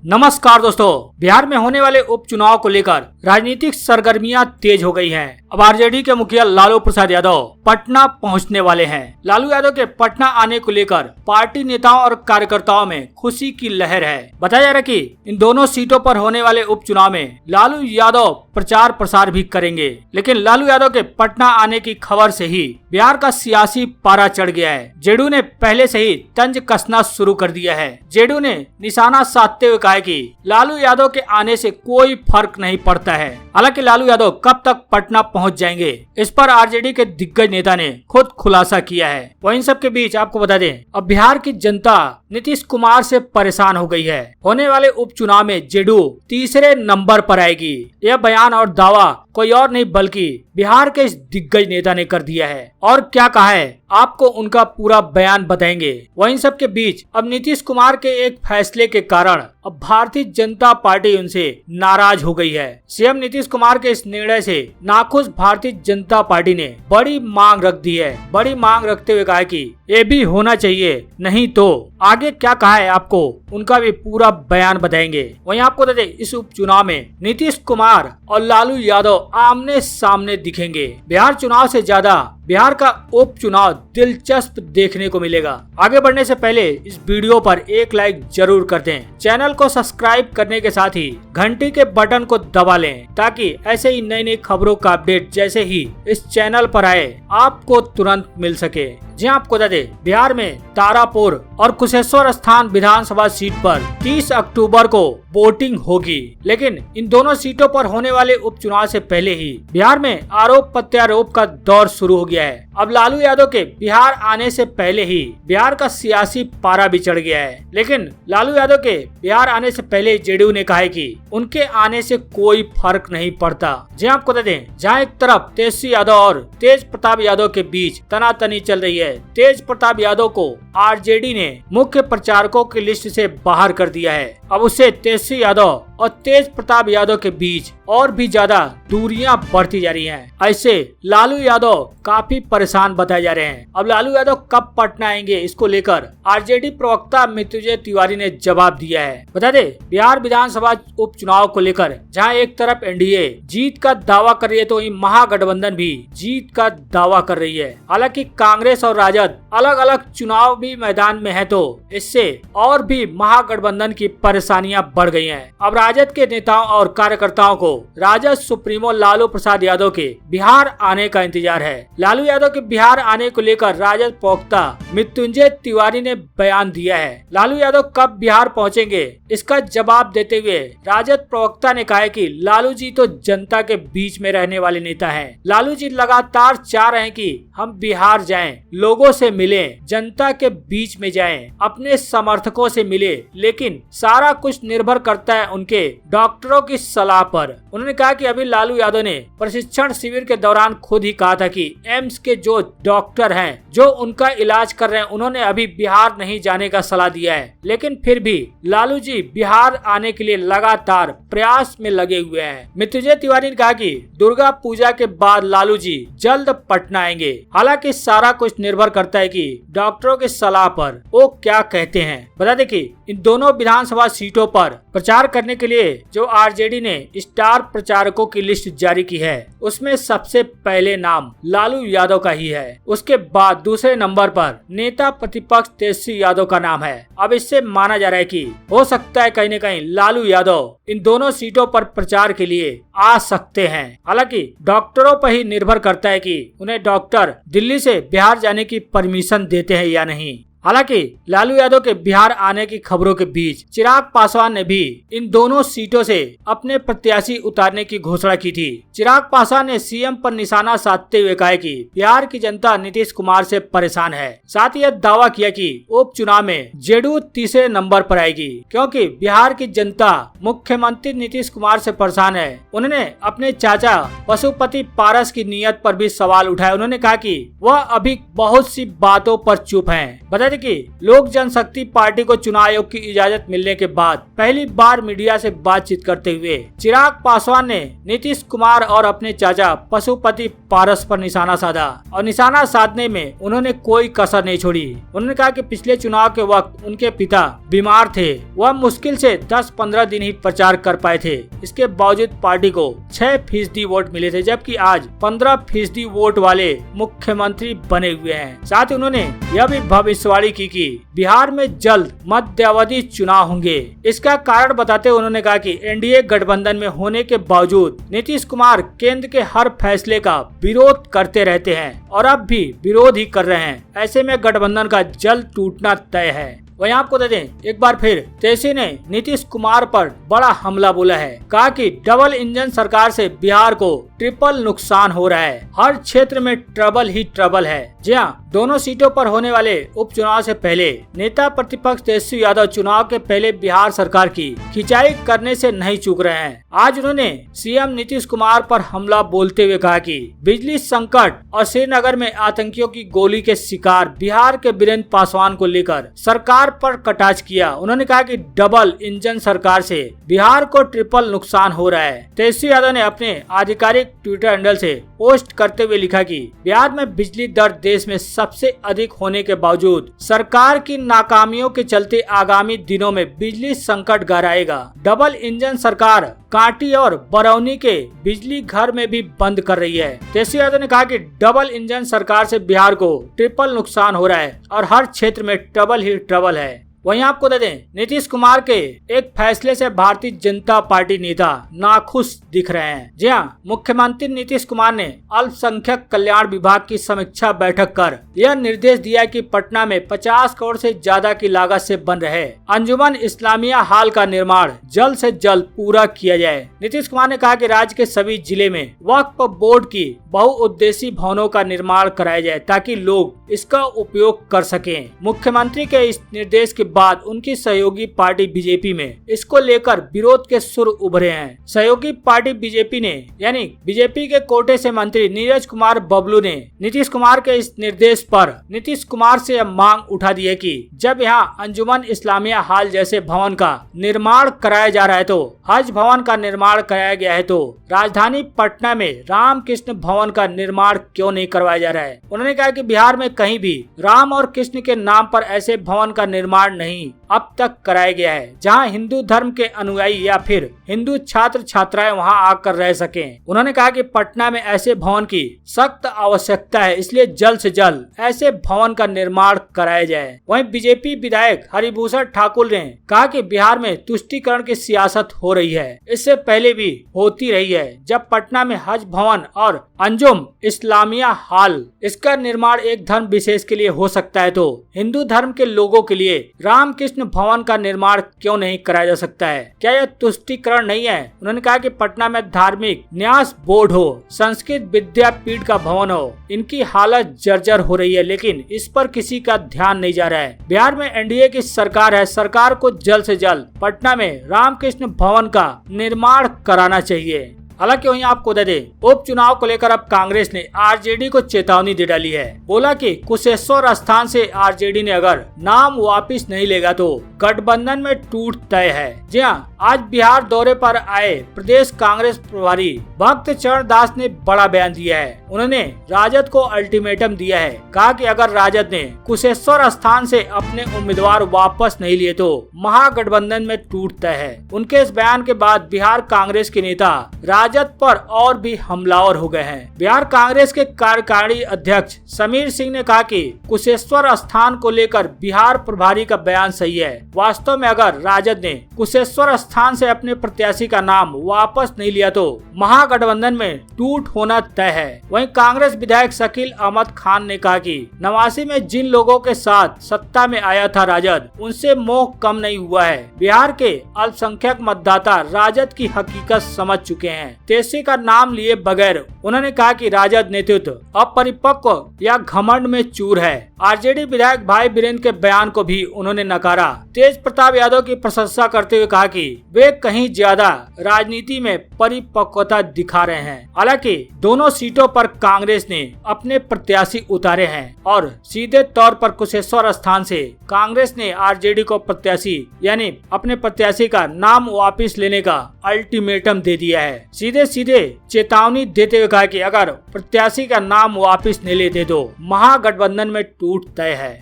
नमस्कार दोस्तों, बिहार में होने वाले उपचुनाव को लेकर राजनीतिक सरगर्मियां तेज हो गई हैं। अब आरजेडी के मुखिया लालू प्रसाद यादव पटना पहुंचने वाले हैं। लालू यादव के पटना आने को लेकर पार्टी नेताओं और कार्यकर्ताओं में खुशी की लहर है। बताया जा रहा है कि इन दोनों सीटों पर होने वाले उपचुनाव में लालू यादव प्रचार प्रसार भी करेंगे। लेकिन लालू यादव के पटना आने की खबर से ही बिहार का सियासी पारा चढ़ गया है। जेडीयू ने पहले से ही तंज कसना शुरू कर दिया है। जेडीयू ने निशाना साधते हुए कहा है कि लालू यादव के आने से कोई फर्क नहीं पड़ता है। हालांकि लालू यादव कब तक पटना पहुंच जाएंगे, इस पर आरजेडी के दिग्गज नेता ने खुद खुलासा किया है। वहीं इन सब के बीच आपको बता दें, अब बिहार की जनता नीतीश कुमार से परेशान हो गई है। होने वाले उपचुनाव में जेडीयू तीसरे नंबर पर आएगी। यह बयान और दावा कोई और नहीं बल्कि बिहार के इस दिग्गज नेता ने कर दिया है। और क्या कहा है, आपको उनका पूरा बयान बताएंगे। वहीं सब के बीच अब नीतीश कुमार के एक फैसले के कारण अब भारतीय जनता पार्टी उनसे नाराज हो गई है। सीएम नीतीश कुमार के इस निर्णय से नाखुश भारतीय जनता पार्टी ने बड़ी मांग रख दी है। बड़ी मांग रखते हुए कहा कि ये भी होना चाहिए, नहीं तो आगे क्या कहा है आपको उनका भी पूरा बयान बताएंगे। वहीं आपको बता दें, इस उपचुनाव में नीतीश कुमार और लालू यादव आमने सामने दिखेंगे। बिहार चुनाव से ज्यादा बिहार का उपचुनाव दिलचस्प देखने को मिलेगा। आगे बढ़ने से पहले इस वीडियो पर एक लाइक जरूर कर दें। चैनल को सब्सक्राइब करने के साथ ही घंटी के बटन को दबा लें ताकि ऐसे ही नई नई खबरों का अपडेट जैसे ही इस चैनल पर आए आपको तुरंत मिल सके। जी आपको बता दें, बिहार में तारापुर और कुशेश्वर स्थान विधानसभा सीट पर 30 अक्टूबर को वोटिंग होगी। लेकिन इन दोनों सीटों पर होने वाले उपचुनाव से पहले ही बिहार में आरोप प्रत्यारोप का दौर शुरू हो गया है। अब लालू यादव के बिहार आने से पहले ही बिहार का सियासी पारा भी चढ़ गया है। लेकिन लालू यादव के बिहार आने से पहले जेडीयू ने कहा है कि उनके आने से कोई फर्क नहीं पड़ता। जी आपको बता दें, जहाँ एक तरफ तेजस्वी यादव और तेज प्रताप यादव के बीच तनातनी चल रही है। तेज प्रताप यादव को आरजेडी ने मुख्य प्रचारकों की लिस्ट से बाहर कर दिया है। अब उससे तेजस्वी यादव और तेज प्रताप यादव के बीच और भी ज्यादा दूरियां बढ़ती जा रही हैं। ऐसे लालू यादव काफी परेशान बताए जा रहे हैं। अब लालू यादव कब पटना आएंगे, इसको लेकर आरजेडी प्रवक्ता मृत्युंजय तिवारी ने जवाब दिया है। बता दे, बिहार विधानसभा उपचुनाव को लेकर जहां एक तरफ एनडीए जीत का दावा कर रही है, तो वहीं महागठबंधन भी जीत का दावा कर रही है। हालांकि कांग्रेस और राजद अलग अलग चुनाव भी मैदान में है, तो इससे और भी महागठबंधन की परेशानियां बढ़ गई हैं। अब राजद के नेताओं और कार्यकर्ताओं को राजद सुप्रीमो लालू प्रसाद यादव के बिहार आने का इंतजार है। लालू यादव के बिहार आने को लेकर राजद प्रवक्ता मृत्युंजय तिवारी ने बयान दिया है। लालू यादव कब बिहार पहुंचेंगे, इसका जवाब देते हुए राजद प्रवक्ता ने कहा है कि लालू जी तो जनता के बीच में रहने वाले नेता हैं। लालू जी लगातार चाह रहे हैं कि हम बिहार जाएं, लोगों से मिलें, जनता के बीच में जाएं, अपने समर्थकों से मिले। लेकिन सारा कुछ निर्भर करता है उनके डॉक्टरों की सलाह पर। उन्होंने कहा कि अभी लालू यादव ने प्रशिक्षण शिविर के दौरान खुद ही कहा था कि एम्स के जो डॉक्टर हैं जो उनका इलाज कर रहे हैं, उन्होंने अभी बिहार नहीं जाने का सलाह दिया है। लेकिन फिर भी लालू जी बिहार आने के लिए लगातार प्रयास में लगे हुए हैं। मृत्युंजय तिवारी ने कहा कि दुर्गा पूजा के बाद लालू जी जल्द पटना आएंगे। हालांकि सारा कुछ निर्भर करता है कि डॉक्टरों की सलाह पर वो क्या कहते हैं। बता दें कि इन दोनों विधानसभा सीटों पर प्रचार करने के लिए जो आरजेडी ने स्टार प्रचारकों की लिस्ट जारी की है, उसमें सबसे पहले नाम लालू यादव का ही है। उसके बाद दूसरे नंबर पर नेता प्रतिपक्ष तेजस्वी यादव का नाम है। अब इससे माना जा रहा है कि हो सकता है कहीं न कहीं लालू यादव इन दोनों सीटों पर प्रचार के लिए आ सकते हैं। हालांकि डॉक्टरों पर ही निर्भर करता है कि उन्हें डॉक्टर दिल्ली से बिहार जाने की परमिशन देते हैं या नहीं। हालांकि लालू यादव के बिहार आने की खबरों के बीच चिराग पासवान ने भी इन दोनों सीटों से अपने प्रत्याशी उतारने की घोषणा की थी। चिराग पासवान ने सीएम पर निशाना साधते हुए कहा कि बिहार की जनता नीतीश कुमार से परेशान है। साथ ही यह दावा किया कि उपचुनाव में जेडीयू तीसरे नंबर पर आएगी, क्योंकि बिहार की जनता मुख्यमंत्री नीतीश कुमार से परेशान है। उन्होंने अपने चाचा पशुपति पारस की नीयत पर भी सवाल उठाया। उन्होंने कहा कि वह अभी बहुत सी बातों पर चुप हैं। बता दें कि लोक जनशक्ति पार्टी को चुनाव आयोग की इजाजत मिलने के बाद पहली बार मीडिया से बातचीत करते हुए चिराग पासवान ने नीतीश कुमार और अपने चाचा पशुपति पारस पर निशाना साधा और निशाना साधने में उन्होंने कोई कसर नहीं छोड़ी। उन्होंने कहा कि पिछले चुनाव के वक्त उनके पिता बीमार थे, वह मुश्किल से 10-15 दिन ही प्रचार कर पाए थे। इसके बावजूद पार्टी को 6% वोट मिले थे, जबकि आज 15% वोट वाले मुख्यमंत्री बने हुए हैं। साथ ही उन्होंने यह भी भविष्यवाणी की कि बिहार में जल्द मध्यावधि चुनाव होंगे। इसका कारण बताते हुए उन्होंने कहा कि एनडीए गठबंधन में होने के बावजूद नीतीश कुमार केंद्र के हर फैसले का विरोध करते रहते हैं और अब भी विरोध ही कर रहे हैं। ऐसे में गठबंधन का जल्द टूटना तय है। वहीं आपको बता दें, एक बार फिर तेजी ने नीतीश कुमार पर बड़ा हमला बोला है। कहा कि डबल इंजन सरकार से बिहार को ट्रिपल नुकसान हो रहा है, हर क्षेत्र में ट्रबल ही ट्रबल है। जी हाँ, दोनों सीटों पर होने वाले उपचुनाव से पहले नेता प्रतिपक्ष तेजस्वी यादव चुनाव के पहले बिहार सरकार की खिंचाई करने से नहीं चूक रहे हैं। आज उन्होंने सीएम नीतीश कुमार पर हमला बोलते हुए कहा कि बिजली संकट और श्रीनगर में आतंकियों की गोली के शिकार बिहार के वीरेंद्र पासवान को लेकर सरकार पर कटाक्ष किया। उन्होंने कहा कि डबल इंजन सरकार से बिहार को ट्रिपल नुकसान हो रहा है। तेजस्वी यादव ने अपने आधिकारिक ट्विटर हैंडल से पोस्ट करते हुए लिखा कि बिहार में बिजली दर देश में सबसे अधिक होने के बावजूद सरकार की नाकामियों के चलते आगामी दिनों में बिजली संकट गहराएगा। डबल इंजन सरकार कांटी और बरौनी के बिजली घर में भी बंद कर रही है। तेजस्वी यादव ने कहा कि डबल इंजन सरकार से बिहार को ट्रिपल नुकसान हो रहा है और हर क्षेत्र में ट्रबल ही ट्रबल है। वहीं आपको बता दें, नीतीश कुमार के एक फैसले से भारतीय जनता पार्टी नेता नाखुश दिख रहे हैं। जी हाँ, मुख्यमंत्री नीतीश कुमार ने अल्पसंख्यक कल्याण विभाग की समीक्षा बैठक कर यह निर्देश दिया कि पटना में 50 करोड़ से ज्यादा की लागत से बन रहे अंजुमन इस्लामिया हॉल का निर्माण जल्द से जल्द पूरा किया जाए। नीतीश कुमार ने कहा कि राज्य के सभी जिले में वक्फ बोर्ड की बहुउद्देशीय भवनों का निर्माण कराया जाए ताकि लोग इसका उपयोग कर सकें। मुख्यमंत्री के इस निर्देश के बाद उनकी सहयोगी पार्टी बीजेपी में इसको लेकर विरोध के सुर उभरे हैं। सहयोगी पार्टी बीजेपी ने यानी बीजेपी के कोटे से मंत्री नीरज कुमार बबलू ने नीतीश कुमार के इस निर्देश पर नीतीश कुमार से यह मांग उठा दी है कि जब यहाँ अंजुमन इस्लामिया हॉल जैसे भवन का निर्माण कराया जा रहा है तो हज भवन का निर्माण कराया गया है तो राजधानी पटना में रामकृष्ण भवन का निर्माण क्यों नहीं करवाया जा रहा है। उन्होंने कहा कि बिहार में कहीं भी राम और कृष्ण के नाम पर ऐसे भवन का निर्माण नहीं अब तक कराया गया है जहां हिंदू धर्म के अनुयायी या फिर हिंदू छात्र छात्राएं वहां आकर रह सकें। उन्होंने कहा कि पटना में ऐसे भवन की सख्त आवश्यकता है, इसलिए जल्द से जल्द ऐसे भवन का निर्माण कराया जाए। वहीं बीजेपी विधायक हरिभूषण ठाकुर ने कहा कि बिहार में तुष्टीकरण की सियासत हो रही है, इससे पहले भी होती रही है। जब पटना में हज भवन और अंजुम इस्लामिया हॉल इसका निर्माण एक धर्म विशेष के लिए हो सकता है तो हिंदू धर्म के लोगों के लिए रामकृष्ण भवन का निर्माण क्यों नहीं कराया जा सकता है? क्या यह तुष्टीकरण नहीं है? उन्होंने कहा कि पटना में धार्मिक न्यास बोर्ड हो, संस्कृत विद्यापीठ का भवन हो, इनकी हालत जर्जर हो रही है, लेकिन इस पर किसी का ध्यान नहीं जा रहा है। बिहार में एनडीए की सरकार है, सरकार को जल्द से जल्द पटना में रामकृष्ण भवन का निर्माण कराना चाहिए। हालांकि वहीं आपको बता दें, उपचुनाव को लेकर अब कांग्रेस ने आरजेडी को चेतावनी दे डाली है। बोला कि कुशेश्वर स्थान से आरजेडी ने अगर नाम वापस नहीं लेगा तो गठबंधन में टूट तय है। जी हाँ, आज बिहार दौरे पर आए प्रदेश कांग्रेस प्रभारी भक्त चरण दास ने बड़ा बयान दिया है। उन्होंने राजद को अल्टीमेटम दिया है, कहा कि अगर राजद ने कुशेश्वर स्थान से अपने उम्मीदवार वापस नहीं लिए तो महागठबंधन में टूट तय है। उनके इस बयान के बाद बिहार कांग्रेस के नेता राजद पर और भी हमलावर हो गए हैं। बिहार कांग्रेस के कार्यकारी अध्यक्ष समीर सिंह ने कहा कि कुशेश्वर स्थान को लेकर बिहार प्रभारी का बयान सही है। वास्तव में अगर राजद ने कुशेश्वर स्थान से अपने प्रत्याशी का नाम वापस नहीं लिया तो महागठबंधन में टूट होना तय है। वहीं कांग्रेस विधायक शकील अहमद खान ने कहा कि 89 में जिन लोगों के साथ सत्ता में आया था राजद, उनसे मोह कम नहीं हुआ है। बिहार के अल्पसंख्यक मतदाता राजद की हकीकत समझ चुके हैं। तेजस्वी का नाम लिए बगैर उन्होंने कहा कि राजद नेतृत्व अपरिपक्व या घमंड में चूर है। आरजेडी विधायक भाई वीरेंद्र के बयान को भी उन्होंने नकारा। तेज प्रताप यादव की प्रशंसा करते हुए कहा कि वे कहीं ज्यादा राजनीति में परिपक्वता दिखा रहे हैं। हालांकि दोनों सीटों पर कांग्रेस ने अपने प्रत्याशी उतारे हैं और सीधे तौर पर कुशेश्वर स्थान से कांग्रेस ने आरजेडी को प्रत्याशी यानी अपने प्रत्याशी का नाम वापस लेने का अल्टीमेटम दे दिया है। सीधे सीधे चेतावनी देते हुए कहा कि अगर प्रत्याशी का नाम वापस नहीं लेते तो महागठबंधन में टूट तय है।